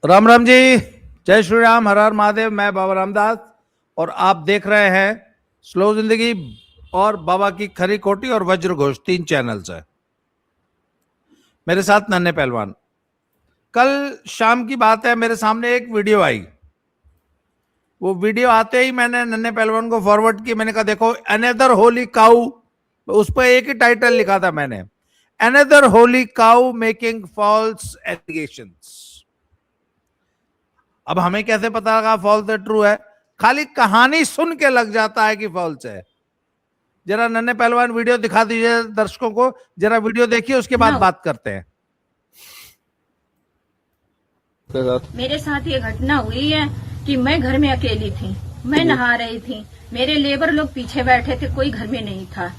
राम राम जी। जय श्री राम, हर हर महादेव। मैं बाबा रामदास और आप देख रहे हैं स्लो जिंदगी और बाबा की खरी खोटी और वज्र घोष, 3 चैनल्स है। मेरे साथ नन्हे पहलवान। कल शाम की बात है, मेरे सामने एक वीडियो आई। वो वीडियो आते ही मैंने नन्हे पहलवान को फॉरवर्ड की। मैंने कहा देखो, अनदर होली काऊ, उस पर एक ही टाइटल लिखा था मैंने, अनदर होली काऊ मेकिंग फॉल्स एलिगेशंस। अब हमें कैसे पता लगा फॉल्स है ट्रू है? खाली कहानी सुन के लग जाता है कि फॉल्स है। जरा नन्हे पहलवान वीडियो दिखा दीजिए दर्शकों को, जरा वीडियो देखिए, उसके बाद बात करते हैं। मेरे साथ ये घटना हुई है कि मैं घर में अकेली थी, मैं नहा रही थी, मेरे लेबर लोग पीछे बैठे थे, कोई घर में नहीं था।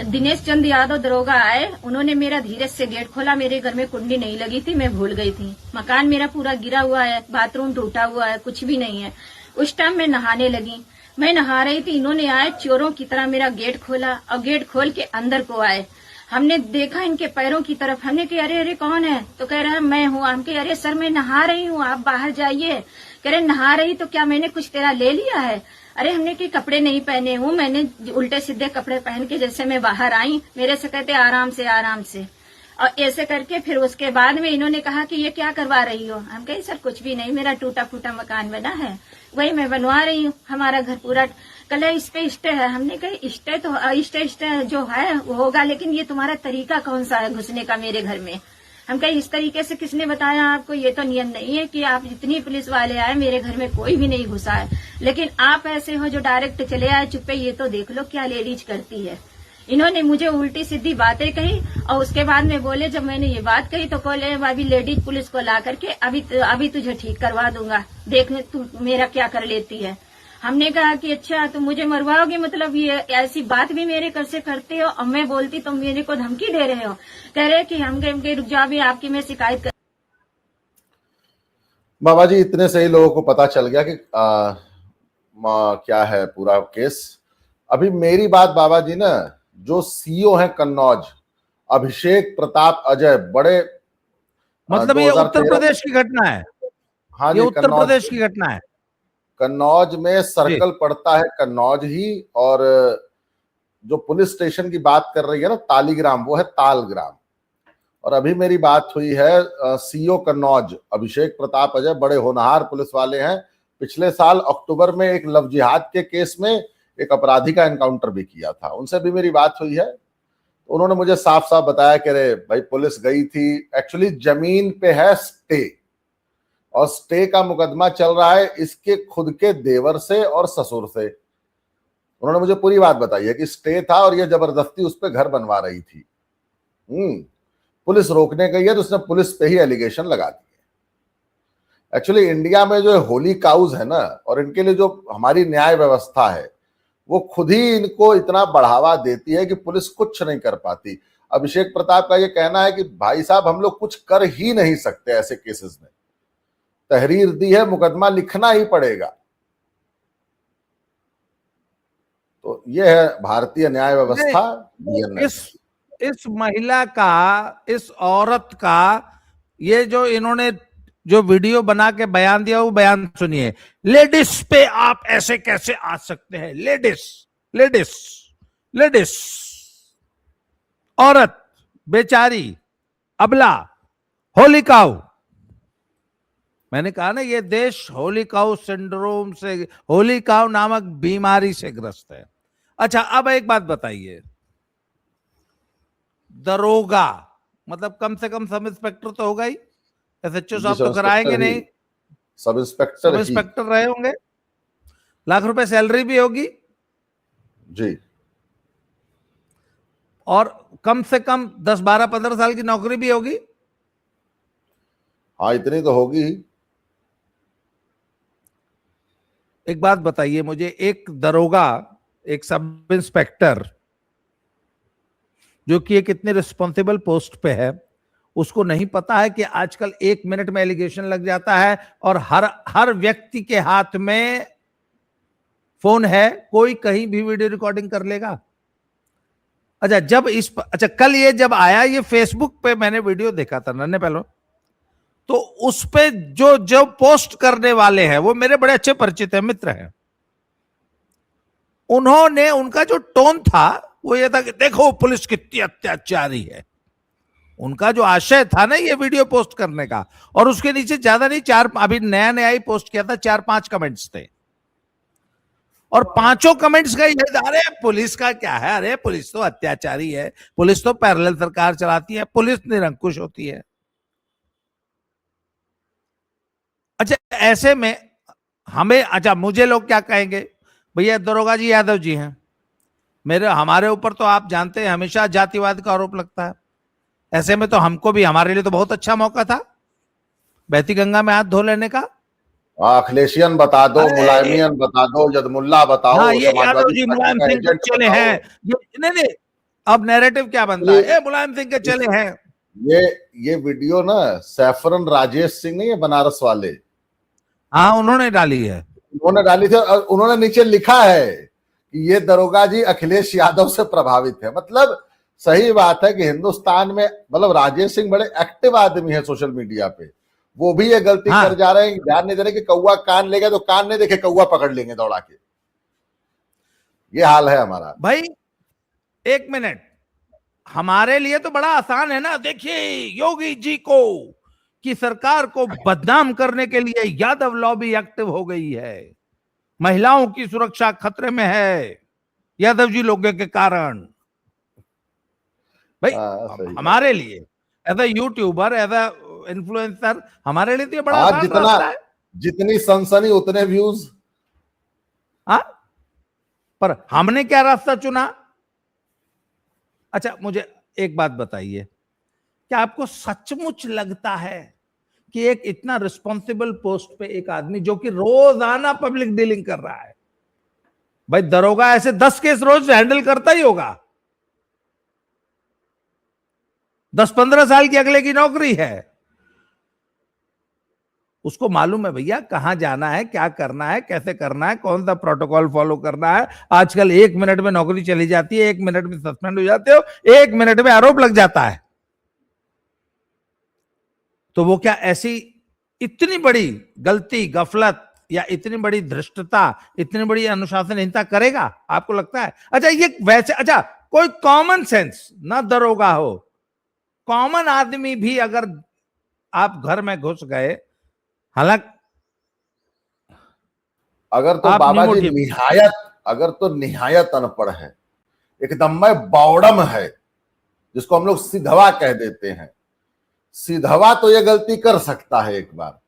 दिनेश चंद यादव दरोगा आए, उन्होंने मेरा धीरे से गेट खोला। मेरे घर में कुंडी नहीं लगी थी, मैं भूल गई थी। मकान मेरा पूरा गिरा हुआ है, बाथरूम टूटा हुआ है, कुछ भी नहीं है। उस टाइम मैं नहाने लगी, मैं नहा रही थी, इन्होंने आए चोरों की तरह मेरा गेट खोला और गेट खोल के अंदर को आए। हमने देखा इनके पैरों की तरफ, हमने कहा अरे अरे कौन है? तो कह रहा है मैं हूँ। हम कहे अरे सर मैं नहा रही हूँ, आप बाहर जाइए। कह रहे नहा रही तो क्या मैंने कुछ तेरा ले लिया है? अरे हमने कि कपड़े नहीं पहने हूँ, मैंने उल्टे सीधे कपड़े पहन के जैसे मैं बाहर आई। मेरे से कहते आराम से आराम से, और ऐसे करके फिर उसके बाद में इन्होंने कहा कि ये क्या करवा रही हो? हम कहे सर कुछ भी नहीं, मेरा टूटा फूटा मकान बना है, वही मैं बनवा रही हूँ। हमारा घर पूरा कल इस पे स्टे है। हमने कहा स्टे तो स्टे जो है वो होगा, लेकिन ये तुम्हारा तरीका कौन सा है घुसने का मेरे घर में? हम कहे इस तरीके से किसने बताया आपको? ये तो नियम नहीं है कि आप जितनी पुलिस वाले आए, मेरे घर में कोई भी नहीं घुसा है, लेकिन आप ऐसे हो जो डायरेक्ट चले आए चुप्पे। ये तो देख लो क्या लेडीज करती है। इन्होंने मुझे उल्टी सीधी बातें कही और उसके बाद में बोले, जब मैंने ये बात कही तो बोले अभी लेडीज पुलिस को ला करके अभी तुझे ठीक करवा दूंगा, देखने तू मेरा क्या कर लेती है। हमने कहा कि अच्छा तुम मुझे मरवाओगे, मतलब ये ऐसी बात भी मेरे घर से करते हो? और मैं बोलती तुम मेरे को धमकी दे रहे हो। कह रहे कि हम कहे रुक जाओ, भी आपकी मैं शिकायत कर। बाबा जी इतने से ही लोगों को पता चल गया कि क्या है पूरा केस। अभी मेरी बात बाबा जी ना, जो सीईओ हैं कन्नौज, अभिषेक प्रताप अजय, बड़े मतलब ये उत्तर प्रदेश की घटना है? हाँ ये जी, उत्तर प्रदेश की घटना है। कन्नौज में सर्कल पड़ता है, कन्नौज ही। और जो पुलिस स्टेशन की बात कर रही है ना तालीग्राम, वो है तालग्राम। और अभी मेरी बात हुई है सीईओ कन्नौज अभिषेक प्रताप अजय, बड़े होनहार पुलिस वाले हैं। पिछले साल अक्टूबर में एक लव जिहाद के केस में एक अपराधी का एनकाउंटर भी किया था, उनसे भी मेरी बात हुई है। तो उन्होंने मुझे साफ साफ बताया कि अरे भाई पुलिस गई थी, एक्चुअली जमीन पे है स्टे, और स्टे का मुकदमा चल रहा है इसके खुद के देवर से और ससुर से। उन्होंने मुझे पूरी बात बताई है कि स्टे था और ये जबरदस्ती उस पर घर बनवा रही थी। पुलिस रोकने गई है तो उसने पुलिस पे ही एलिगेशन लगा दिए। एक्चुअली इंडिया में जो होली काउज है ना, और इनके लिए जो हमारी न्याय व्यवस्था है, वो खुद ही इनको इतना बढ़ावा देती है कि पुलिस कुछ नहीं कर पाती। अभिषेक प्रताप का ये कहना है कि भाई साहब हम लोग कुछ कर ही नहीं सकते ऐसे केसेस में, तहरीर दी है, मुकदमा लिखना ही पड़ेगा। तो ये है भारतीय न्याय व्यवस्था। इस महिला का, इस औरत का, ये जो इन्होंने जो वीडियो बना के बयान दिया, वो बयान सुनिए। लेडीज पे आप ऐसे कैसे आ सकते हैं? लेडीज लेडीज लेडीज, औरत बेचारी, अबला, होली काऊ। मैंने कहा ना, ये देश होली काऊ सिंड्रोम से, होली काऊ नामक बीमारी से ग्रस्त है। अच्छा, अब एक बात बताइए, दरोगा मतलब कम से कम सब इंस्पेक्टर तो होगा ही, एसएचओ साहब तो कराएंगे नहीं, सब इंस्पेक्टर रहे होंगे, लाख रुपए सैलरी भी होगी जी, और कम से कम 10, 12, 15 साल की नौकरी भी होगी। हाँ इतनी तो होगी ही। एक बात बताइए मुझे, एक दरोगा, एक सब इंस्पेक्टर जो कि एक इतने रिस्पॉन्सिबल पोस्ट पे है, उसको नहीं पता है कि आजकल 1 मिनट में एलिगेशन लग जाता है और हर व्यक्ति के हाथ में फोन है, कोई कहीं भी वीडियो रिकॉर्डिंग कर लेगा। अच्छा, कल ये जब आया, ये फेसबुक पे मैंने वीडियो देखा था नन्हे पहलवान, तो उस पे जो जो पोस्ट करने वाले हैं वो मेरे बड़े अच्छे परिचित हैं, मित्र हैं। उन्होंने, उनका जो टोन था वो ये था कि देखो पुलिस कितनी अत्याचारी है। उनका जो आशय था ना ये वीडियो पोस्ट करने का, और उसके नीचे ज्यादा नहीं, चार, अभी नया नया ही पोस्ट किया था, 4-5 कमेंट्स थे, और 5 कमेंट्स का ये, अरे पुलिस का क्या है, अरे पुलिस तो अत्याचारी है, पुलिस तो पैरेलल सरकार चलाती है, पुलिस निरंकुश होती है। अच्छा, ऐसे में हमें, अच्छा मुझे लोग क्या कहेंगे, भैया दरोगा जी यादव जी हैं, हमारे ऊपर तो आप जानते हैं हमेशा जातिवाद का आरोप लगता है। ऐसे में तो हमको भी, हमारे लिए तो बहुत अच्छा मौका था बहती गंगा में हाथ धो लेने का। अखिलेशियन बता दो, मुलायमियन बता दो, जदमुल्ला बताओ, हाँ, ये यादव जी मुलायम सिंह के चले हैं, ये नहीं नहीं, अब नैरेटिव क्या बनता है, ये मुलायम सिंह के चले हैं। ये वीडियो ना सैफरन राजेश सिंह नहीं है, बनारस वाले, हाँ उन्होंने डाली है, उन्होंने डाली थी, और उन्होंने नीचे लिखा है कि ये दरोगा जी अखिलेश यादव से प्रभावित है। मतलब सही बात है कि हिंदुस्तान में, मतलब राजेश सिंह बड़े एक्टिव आदमी है सोशल मीडिया पे, वो भी ये गलती कर जा रहे हैं, ध्यान नहीं दे रहे कि कौवा कान ले गया तो कान नहीं देखे, कौवा पकड़ लेंगे दौड़ा के। ये हाल है हमारा। भाई 1 मिनट, हमारे लिए तो बड़ा आसान है ना। देखिए योगी जी को की सरकार को बदनाम करने के लिए यादव लॉबी एक्टिव हो गई है, महिलाओं की सुरक्षा खतरे में है यादव जी लोगों के कारण। भाई हमारे लिए as a YouTuber, as a influencer, हमारे लिए तो ये बड़ा आसान रास्ता है। जितनी सनसनी उतने व्यूज। हाँ, पर हमने क्या रास्ता चुना? अच्छा मुझे एक बात बताइए, क्या आपको सचमुच लगता है कि एक इतना रिस्पॉन्सिबल पोस्ट पे एक आदमी जो कि रोजाना पब्लिक डीलिंग कर रहा है, भाई दरोगा ऐसे 10 केस रोज हैंडल करता ही होगा, 10-15 साल की अगले की नौकरी है, उसको मालूम है भैया कहां जाना है, क्या करना है, कैसे करना है, कौन सा प्रोटोकॉल फॉलो करना है। आजकल 1 मिनट में नौकरी चली जाती है, 1 मिनट में सस्पेंड हो जाते हो, 1 मिनट में आरोप लग जाता है। तो वो क्या ऐसी इतनी बड़ी गलती, गफलत या इतनी बड़ी धृष्टता, इतनी बड़ी अनुशासनहीनता करेगा, आपको लगता है? अच्छा ये वैसे, अच्छा कोई कॉमन सेंस, ना दरोगा हो, कॉमन आदमी भी अगर आप घर में घुस गए, हालांकि अगर तो बाबा जी निहायत, अगर तो निहायत अनपढ़ है, एकदम में बौड़म है, जिसको हम लोग सीधवा कह देते हैं, सीधवा तो ये गलती कर सकता है एक बार,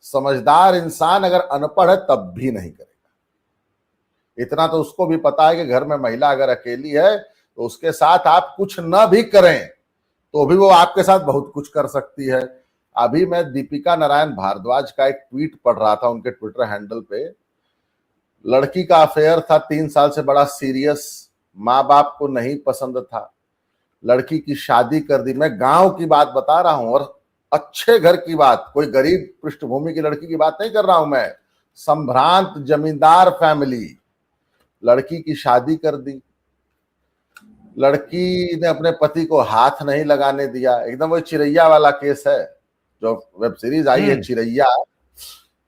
समझदार इंसान अगर अनपढ़ है तब भी नहीं करेगा। इतना तो उसको भी पता है कि घर में महिला अगर अकेली है तो उसके साथ आप कुछ न भी करें तो भी वो आपके साथ बहुत कुछ कर सकती है। अभी मैं दीपिका नारायण भारद्वाज का एक ट्वीट पढ़ रहा था उनके ट्विटर हैंडल पे, लड़की का अफेयर था 3 साल से, बड़ा सीरियस, माँ बाप को नहीं पसंद था, लड़की की शादी कर दी। मैं गांव की बात बता रहा हूं और अच्छे घर की बात, कोई गरीब पृष्ठभूमि की लड़की की बात नहीं कर रहा हूं मैं, संभ्रांत जमींदार फैमिली, लड़की की शादी कर दी, लड़की ने अपने पति को हाथ नहीं लगाने दिया। एकदम वो चिरैया वाला केस है जो वेब सीरीज आई है चिरैया,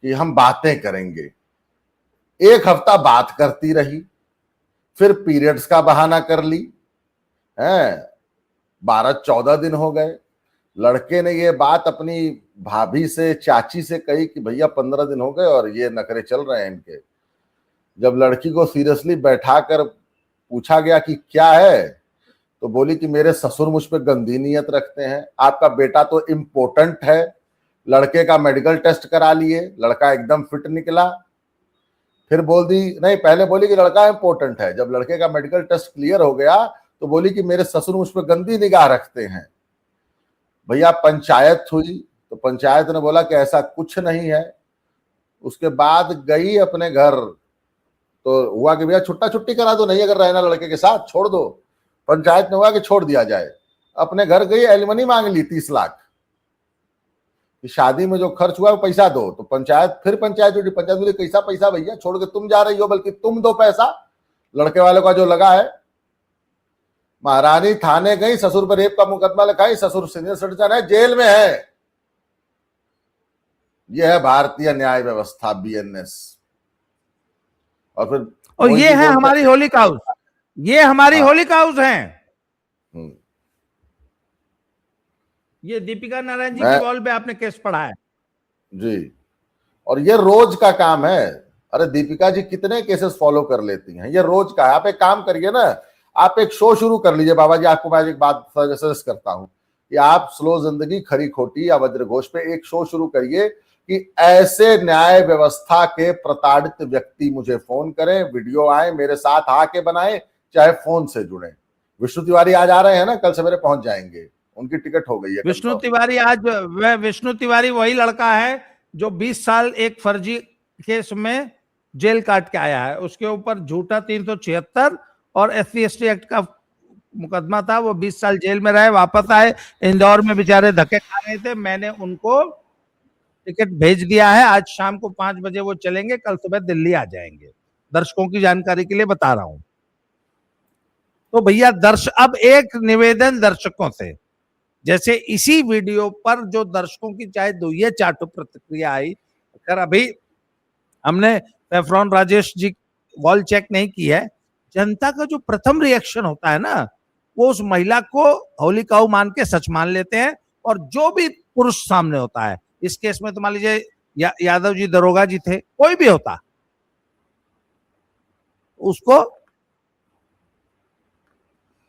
कि हम बातें करेंगे। 1 हफ्ता बात करती रही, फिर पीरियड्स का बहाना कर ली, हैं 12-14 दिन हो गए। लड़के ने ये बात अपनी भाभी से, चाची से कही कि भैया 15 दिन हो गए और ये नखरे चल रहे हैं इनके। जब लड़की को सीरियसली बैठाकर पूछा गया कि क्या है, तो बोली कि मेरे ससुर मुझ पे गंदी नीयत रखते हैं, आपका बेटा तो इम्पोर्टेंट है। लड़के का मेडिकल टेस्ट करा लिए, लड़का एकदम फिट निकला। फिर बोल दी, नहीं पहले बोली कि लड़का इम्पोर्टेंट है, जब लड़के का मेडिकल टेस्ट क्लियर हो गया तो बोली कि मेरे ससुर मुझ पे गंदी निगाह रखते हैं। भैया पंचायत हुई तो पंचायत ने बोला कि ऐसा कुछ नहीं है। उसके बाद गई अपने घर, तो हुआ कि भैया छुट्टा छुट्टी करा दो, नहीं अगर रहना लड़के के साथ छोड़ दो। पंचायत ने हुआ कि छोड़ दिया जाए। अपने घर गई, एलिमनी मांग ली 30 लाख कि शादी में जो खर्च हुआ वो पैसा दो। तो पंचायत जुटी, पंचायत बोली कैसा पैसा भैया, छोड़ के तुम जा रही हो, बल्कि तुम दो पैसा लड़के वाले का जो लगा है। महारानी थाने गई, ससुर पर रेप का मुकदमा लिखाई, ससुर सीनियर सिटीजन है, जेल में है। ये है भारतीय न्याय व्यवस्था, बीएनएस। और फिर और ये है हमारी होलिका हाउस, ये हमारी होलिका हाउस है। ये दीपिका नारायण जी की वॉल पे आपने केस पढ़ा है जी, और ये रोज का काम है। अरे दीपिका जी कितने केसेस फॉलो कर लेती हैं, ये रोज का है। आप एक काम करिए ना, आप एक शो शुरू कर लीजिए बाबा जी। आपको मैं एक बात सजेस्ट करता हूं कि आप स्लो जिंदगी खरी खोटी या वज्र घोष पे एक शो शुरू करिए कि ऐसे न्याय व्यवस्था के प्रताड़ित व्यक्ति मुझे फोन करें, वीडियो आए, मेरे साथ आके बनाए, चाहे फोन से जुड़े। विष्णु तिवारी आज आ रहे हैं ना, कल सवेरे पहुंच जाएंगे, उनकी टिकट हो गई है। विष्णु तिवारी आज, वह विष्णु तिवारी वही लड़का है जो 20 साल एक फर्जी केस में जेल काट के आया है। उसके ऊपर झूठा 376 और SC/ST एक्ट का मुकदमा था। वो 20 साल जेल में रहे, वापस आए, इंदौर में बेचारे धक्के खा रहे थे। मैंने उनको टिकट भेज दिया है, आज शाम को 5 बजे वो चलेंगे, कल सुबह दिल्ली आ जाएंगे। दर्शकों की जानकारी के लिए बता रहा हूं। तो भैया अब एक निवेदन दर्शकों से, जैसे इसी वीडियो पर जो दर्शकों की चाहे दुइये चाटू प्रतिक्रिया आई, अगर अभी हमने saffron Rajesh ji wall check नहीं की है, जनता का जो प्रथम रिएक्शन होता है ना, वो उस महिला को होली काऊ मान के सच मान लेते हैं। और जो भी पुरुष सामने होता है, इस केस में तो मान लीजिए यादव जी दरोगा जी थे, कोई भी होता, उसको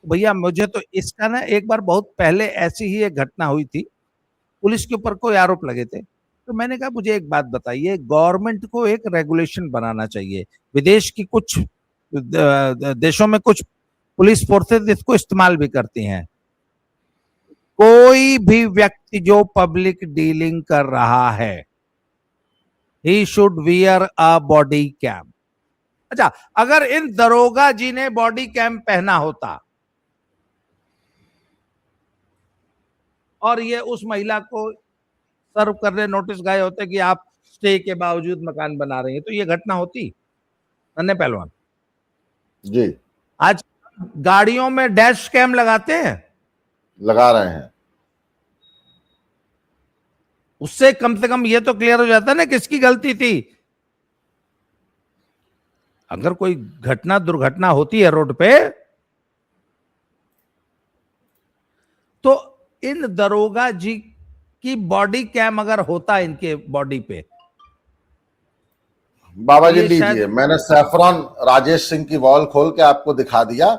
भैया मुझे तो इसका ना, एक बार बहुत पहले ऐसी ही एक घटना हुई थी, पुलिस के ऊपर कोई आरोप लगे थे, तो मैंने कहा मुझे एक बात बताइए, गवर्नमेंट को एक रेगुलेशन बनाना चाहिए। विदेश की कुछ देशों में कुछ पुलिस फोर्सेस इसको इस्तेमाल भी करती हैं। कोई भी व्यक्ति जो पब्लिक डीलिंग कर रहा है, he should wear a body cam. अच्छा, अगर इन दरोगा जी ने बॉडी कैम पहना होता और ये उस महिला को सर्व करने नोटिस गए होते कि आप स्टे के बावजूद मकान बना रही हैं, तो ये घटना होती? नन्हे पहलवान जी, आज गाड़ियों में डैश कैम लगाते हैं, लगा रहे हैं। उससे कम से कम ये तो क्लियर हो जाता है ना किसकी गलती थी। अगर कोई घटना दुर्घटना होती है रोड पे, तो इन दरोगा जी की बॉडी कैम अगर होता इनके बॉडी पे, बाबा जी लीजिए, मैंने सैफरॉन राजेश सिंह की वॉल खोल के आपको दिखा दिया।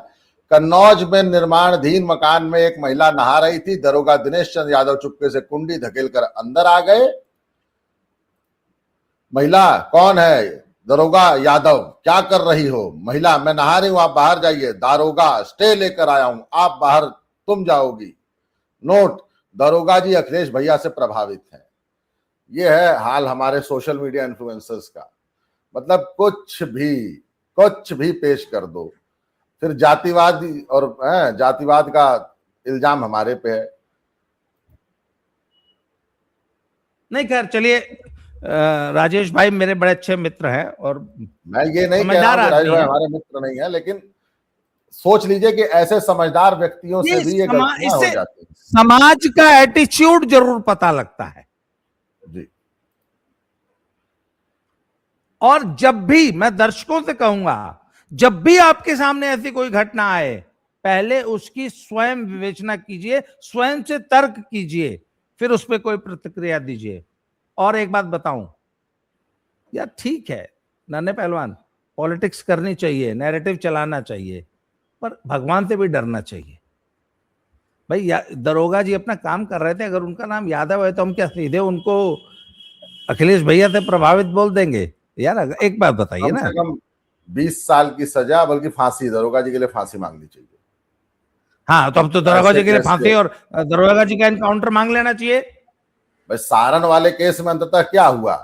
कन्नौज में निर्माणाधीन मकान में एक महिला नहा रही थी, दरोगा दिनेश चंद्र यादव चुपके से कुंडी धकेल कर अंदर आ गए। महिला, कौन है? दरोगा यादव, क्या कर रही हो? महिला, मैं नहा रही हूं, आप बाहर जाइए। दारोगा, स्टे लेकर आया हूं, आप बाहर, तुम जाओगी। नोट, दरोगा जी अखिलेश भैया से प्रभावित हैं। ये है हाल हमारे सोशल मीडिया इन्फ्लुएंसर्स का। मतलब कुछ भी पेश कर दो, फिर जातिवाद और जातिवाद का इल्जाम हमारे पे है। नहीं, खैर चलिए, राजेश भाई मेरे बड़े अच्छे मित्र हैं और मैं ये नहीं कह रहा हूं राजेश भाई हमारे मित्र नहीं है, लेकिन सोच लीजिए कि ऐसे समझदार व्यक्तियों से भी ये गलतियां हो जाती है। समाज का एटीट्यूड जरूर पता लगता है जी। और जब भी मैं दर्शकों से कहूंगा, जब भी आपके सामने ऐसी कोई घटना आए, पहले उसकी स्वयं विवेचना कीजिए, स्वयं से तर्क कीजिए, फिर उस पर कोई प्रतिक्रिया दीजिए। और एक बात बताऊं यार, ठीक है नन्हे पहलवान, पॉलिटिक्स करनी चाहिए, नैरेटिव चलाना चाहिए, पर भगवान से भी डरना चाहिए। भाई दरोगा जी अपना काम कर रहे थे, अगर उनका नाम यादव है तो हम क्या सीधे उनको अखिलेश भैया से प्रभावित बोल देंगे? यार एक बात बताइए ना, 20 साल की सजा, बल्कि फांसी, दरोगा जी के लिए फांसी मांगनी चाहिए। हाँ, तो अब तो दरोगा जी के लिए फांसी और दरोगा जी का एनकाउंटर मांग लेना चाहिए। भाई सारण वाले केस में अंततः क्या हुआ?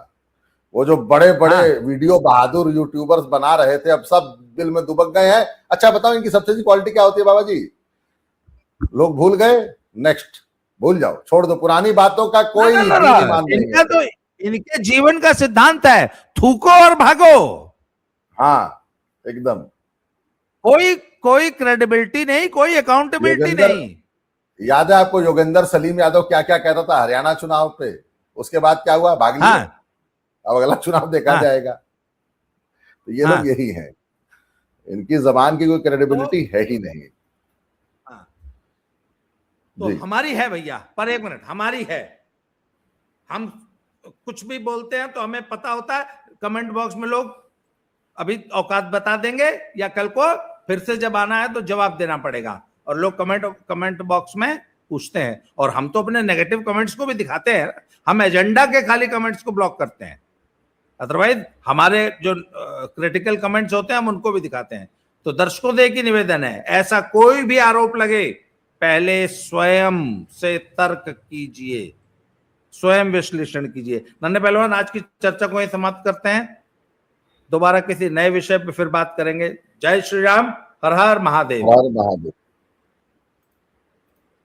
वो जो बड़े बड़े वीडियो बहादुर यूट्यूबर्स बना रहे थे, अब सब दिल में दुबक गए हैं। अच्छा बताओ, इनकी सबसे अच्छी क्वालिटी क्या होती है बाबा जी? लोग भूल गए, नेक्स्ट, भूल जाओ, छोड़ दो, पुरानी बातों का कोई इनका तो इनके जीवन का सिद्धांत है, थूको और भागो। हाँ एकदम, कोई क्रेडिबिलिटी नहीं, कोई अकाउंटेबिलिटी नहीं। याद है आपको योगेंद्र सलीम यादव क्या क्या कहता था हरियाणा चुनाव पे? उसके बाद क्या हुआ, भाग लिए। हाँ, अब अगला चुनाव देखा हाँ, जाएगा। तो ये हाँ, लोग यही हैं, इनकी जबान की कोई क्रेडिबिलिटी है ही नहीं। हाँ। तो जी हमारी है भैया, पर एक मिनट, हमारी है। हम कुछ भी बोलते हैं तो हमें पता होता है, कमेंट बॉक्स में लोग अभी औकात बता देंगे, या कल को फिर से जब आना है तो जवाब देना पड़ेगा, और लोग कमेंट बॉक्स में पूछते हैं, और हम तो अपने नेगेटिव कमेंट्स को भी दिखाते हैं। हम एजेंडा के खाली कमेंट्स को ब्लॉक करते हैं, अदरवाइज हमारे जो क्रिटिकल कमेंट्स होते हैं हम उनको भी दिखाते हैं। तो दर्शकों से एक ही निवेदन है, ऐसा कोई भी आरोप लगे पहले स्वयं से तर्क कीजिए, स्वयं विश्लेषण कीजिए। नन्हे पहलवान, आज की चर्चा को यही समाप्त करते हैं, दोबारा किसी नए विषय पर फिर बात करेंगे। जय श्री राम, हर हर महादेव। हर महादेव।